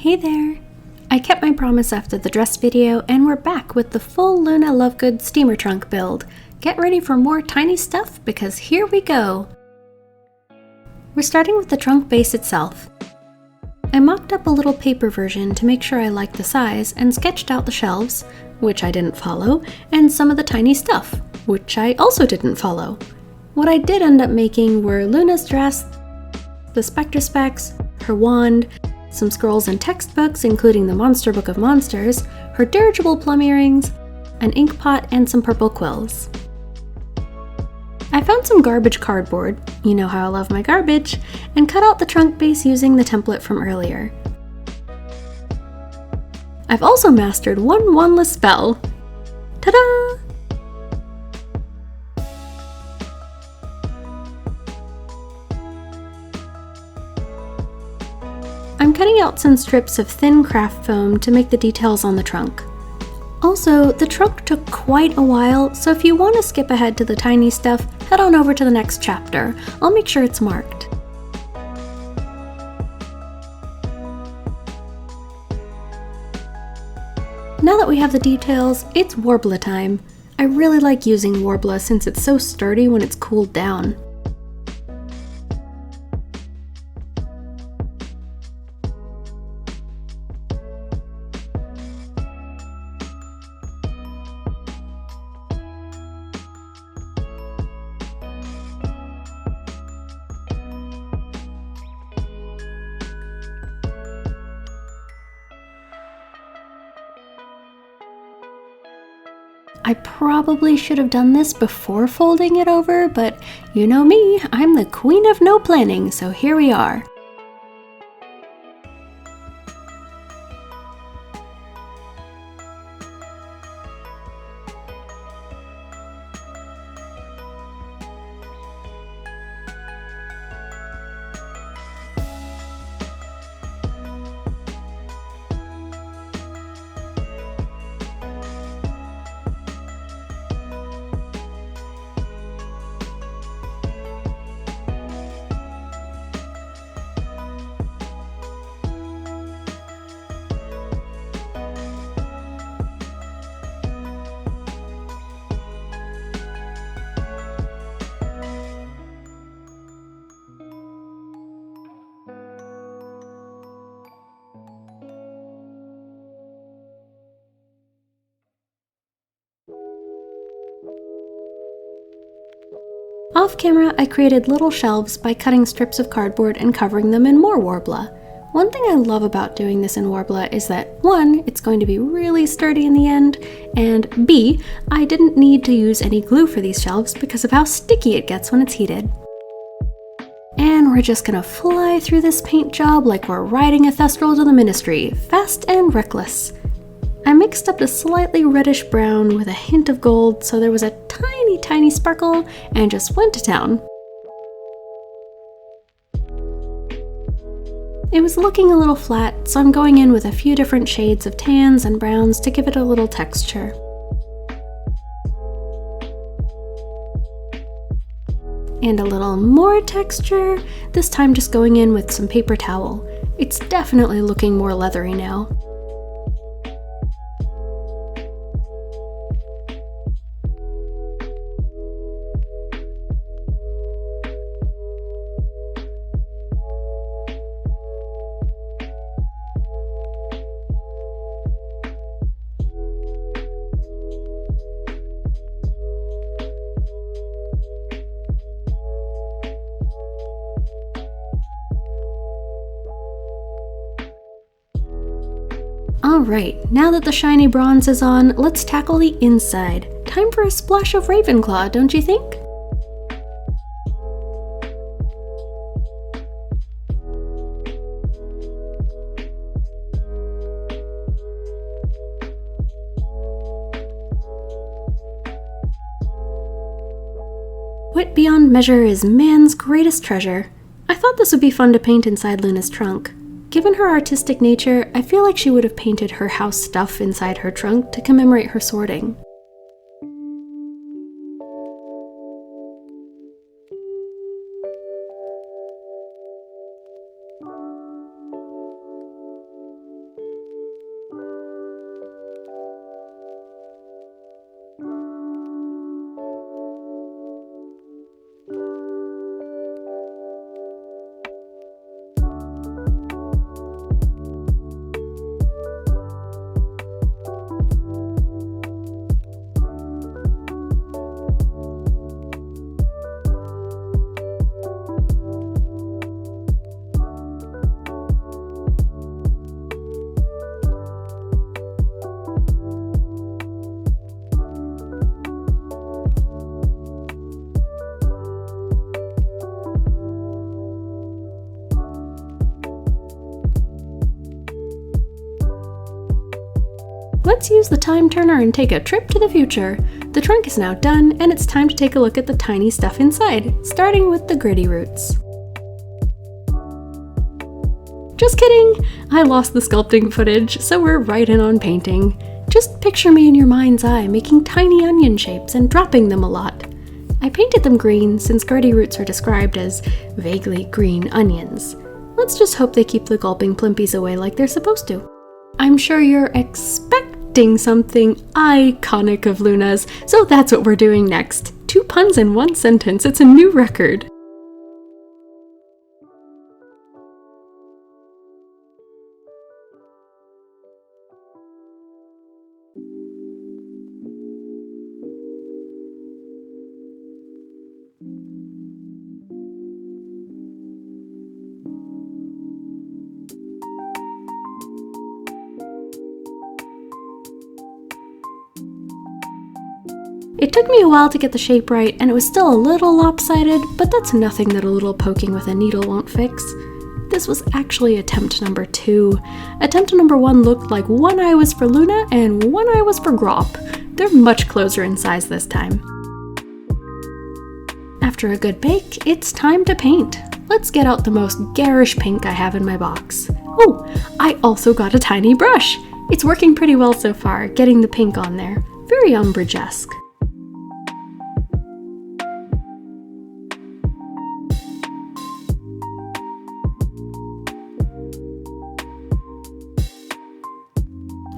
Hey there! I kept my promise after the dress video and we're back with the full Luna Lovegood steamer trunk build. Get ready for more tiny stuff because here we go! We're starting with the trunk base itself. I mocked up a little paper version to make sure I liked the size and sketched out the shelves, which I didn't follow, and some of the tiny stuff, which I also didn't follow. What I did end up making were Luna's dress, the Spectrespecs, her wand, some scrolls and textbooks including the Monster Book of Monsters, her dirigible plum earrings, an ink pot, and some purple quills. I found some garbage cardboard, you know how I love my garbage, and cut out the trunk base using the template from earlier. I've also mastered one wandless spell. Ta-da! I'm cutting out some strips of thin craft foam to make the details on the trunk. Also, the trunk took quite a while, so if you want to skip ahead to the tiny stuff, head on over to the next chapter. I'll make sure it's marked. Now that we have the details, it's Worbla time. I really like using Worbla since it's so sturdy when it's cooled down. I probably should have done this before folding it over, but you know me, I'm the queen of no planning, so here we are. Off camera, I created little shelves by cutting strips of cardboard and covering them in more Worbla. One thing I love about doing this in Worbla is that 1, it's going to be really sturdy in the end, and B, I didn't need to use any glue for these shelves because of how sticky it gets when it's heated. And we're just gonna fly through this paint job like we're riding a thestral to the ministry, fast and reckless. I mixed up a slightly reddish brown with a hint of gold so there was a tiny sparkle and just went to town. It was looking a little flat, so I'm going in with a few different shades of tans and browns to give it a little texture. And a little more texture, this time just going in with some paper towel. It's definitely looking more leathery now. Alright, now that the shiny bronze is on, let's tackle the inside. Time for a splash of Ravenclaw, don't you think? Wit beyond measure is man's greatest treasure. I thought this would be fun to paint inside Luna's trunk. Given her artistic nature, I feel like she would have painted her house stuff inside her trunk to commemorate her sorting. let's use the time turner and take a trip to the future. The trunk is now done, and it's time to take a look at the tiny stuff inside, starting with the gritty roots. Just kidding! I lost the sculpting footage, so we're right in on painting. Just picture me in your mind's eye making tiny onion shapes and dropping them a lot. I painted them green since gritty roots are described as vaguely green onions. Let's just hope they keep the gulping plimpies away like they're supposed to. I'm sure you're expecting something iconic of Luna's, so that's what we're doing next. 2 puns in 1 sentence, it's a new record. It took me a while to get the shape right, and it was still a little lopsided, but that's nothing that a little poking with a needle won't fix. This was actually attempt number 2. Attempt number 1 looked like one eye was for Luna and one eye was for Grop. They're much closer in size this time. After a good bake, it's time to paint. Let's get out the most garish pink I have in my box. Oh, I also got a tiny brush. It's working pretty well so far, getting the pink on there. Very Umbridge-esque.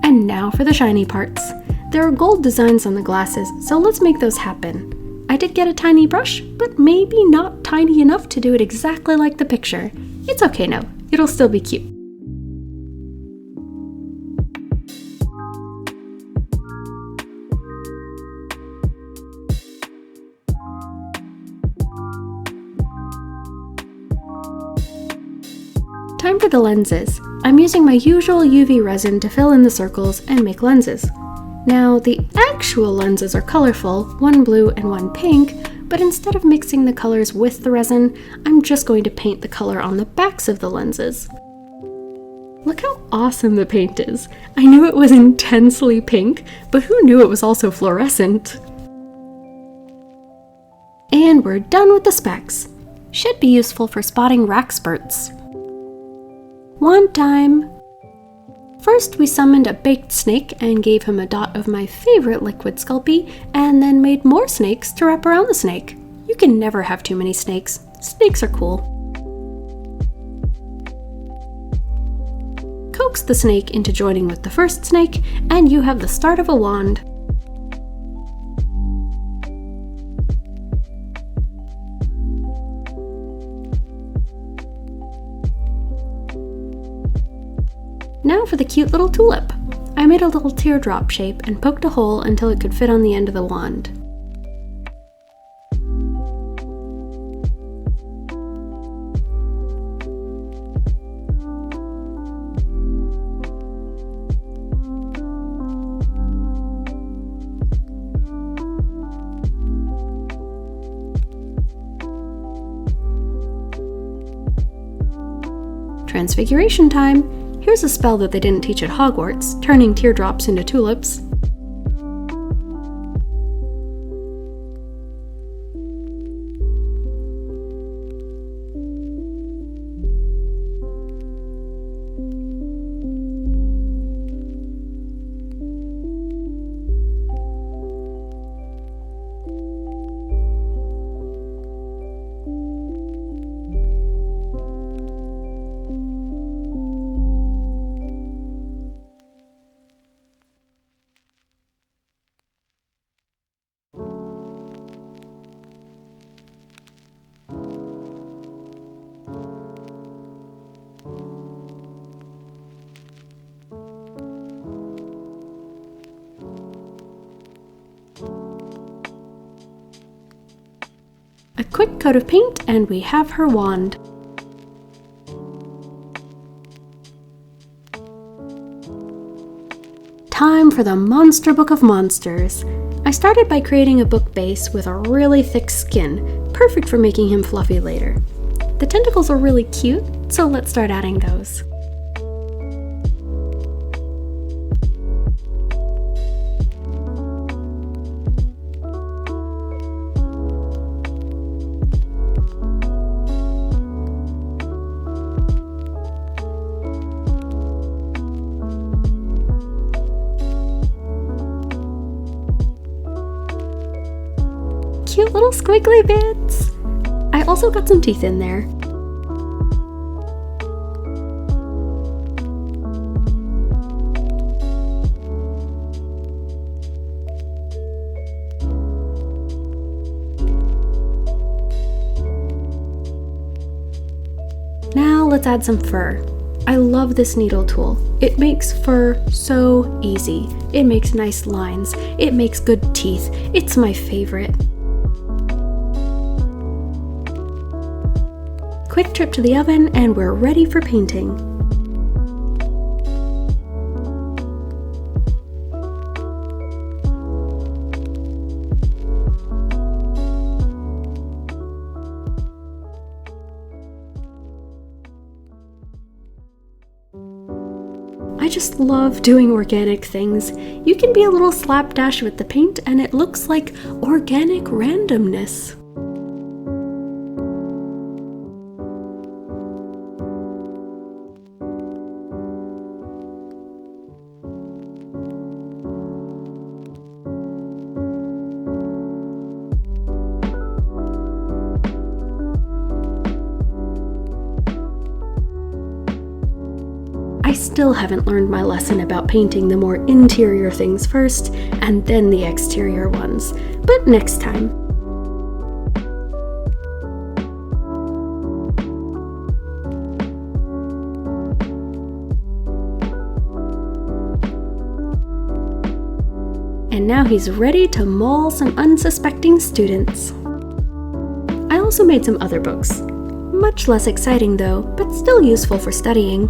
And now for the shiny parts. There are gold designs on the glasses, so let's make those happen. I did get a tiny brush, but maybe not tiny enough to do it exactly like the picture. It's okay now, it'll still be cute. Time for the lenses. I'm using my usual UV resin to fill in the circles and make lenses. Now, the actual lenses are colorful, one blue and one pink, but instead of mixing the colors with the resin, I'm just going to paint the color on the backs of the lenses. Look how awesome the paint is! I knew it was intensely pink, but who knew it was also fluorescent? And we're done with the specs. Should be useful for spotting rack spurts. Wand time! First, we summoned a baked snake and gave him a dot of my favorite liquid Sculpey, and then made more snakes to wrap around the snake. You can never have too many snakes. Snakes are cool. Coax the snake into joining with the first snake, and you have the start of a wand. Now for the cute little tulip. I made a little teardrop shape and poked a hole until it could fit on the end of the wand. Transfiguration time! Here's a spell that they didn't teach at Hogwarts, turning teardrops into tulips. A quick coat of paint and we have her wand. Time for the Monster Book of Monsters. I started by creating a book base with a really thick skin, perfect for making him fluffy later. The tentacles are really cute, so let's start adding those. cute little squiggly bits. I also got some teeth in there. Now let's add some fur. I love this needle tool. It makes fur so easy. It makes nice lines. It makes good teeth. It's my favorite. Quick trip to the oven and we're ready for painting. I just love doing organic things. You can be a little slapdash with the paint and it looks like organic randomness. I still haven't learned my lesson about painting the more interior things first and then the exterior ones, but next time. And now he's ready to maul some unsuspecting students. I also made some other books. Much less exciting though, but still useful for studying.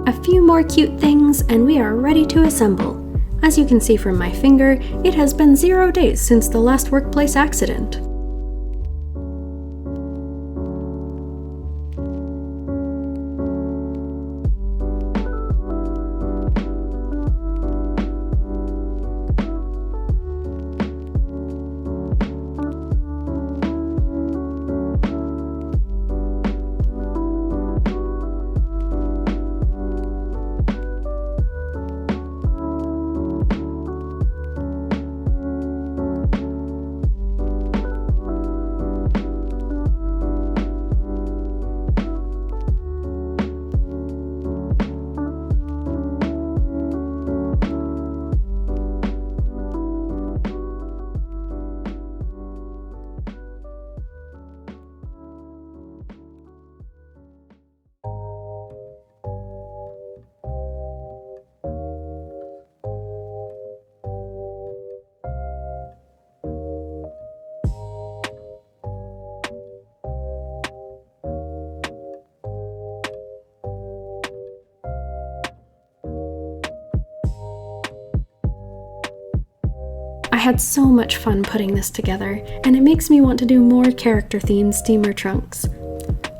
A few more cute things and we are ready to assemble. As you can see from my finger, it has been 0 days since the last workplace accident. I had so much fun putting this together, and it makes me want to do more character-themed steamer trunks.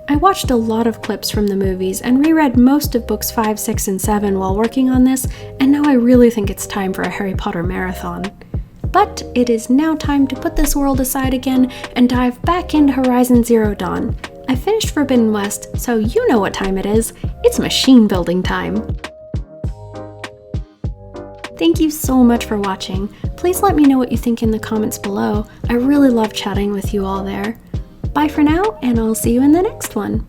I watched a lot of clips from the movies and reread most of books 5, 6, and 7 while working on this, and now I really think it's time for a Harry Potter marathon. But it is now time to put this world aside again and dive back into Horizon Zero Dawn. I finished Forbidden West, so you know what time it is. It's machine building time. Thank you so much for watching. Please let me know what you think in the comments below. I really love chatting with you all there. Bye for now, and I'll see you in the next one.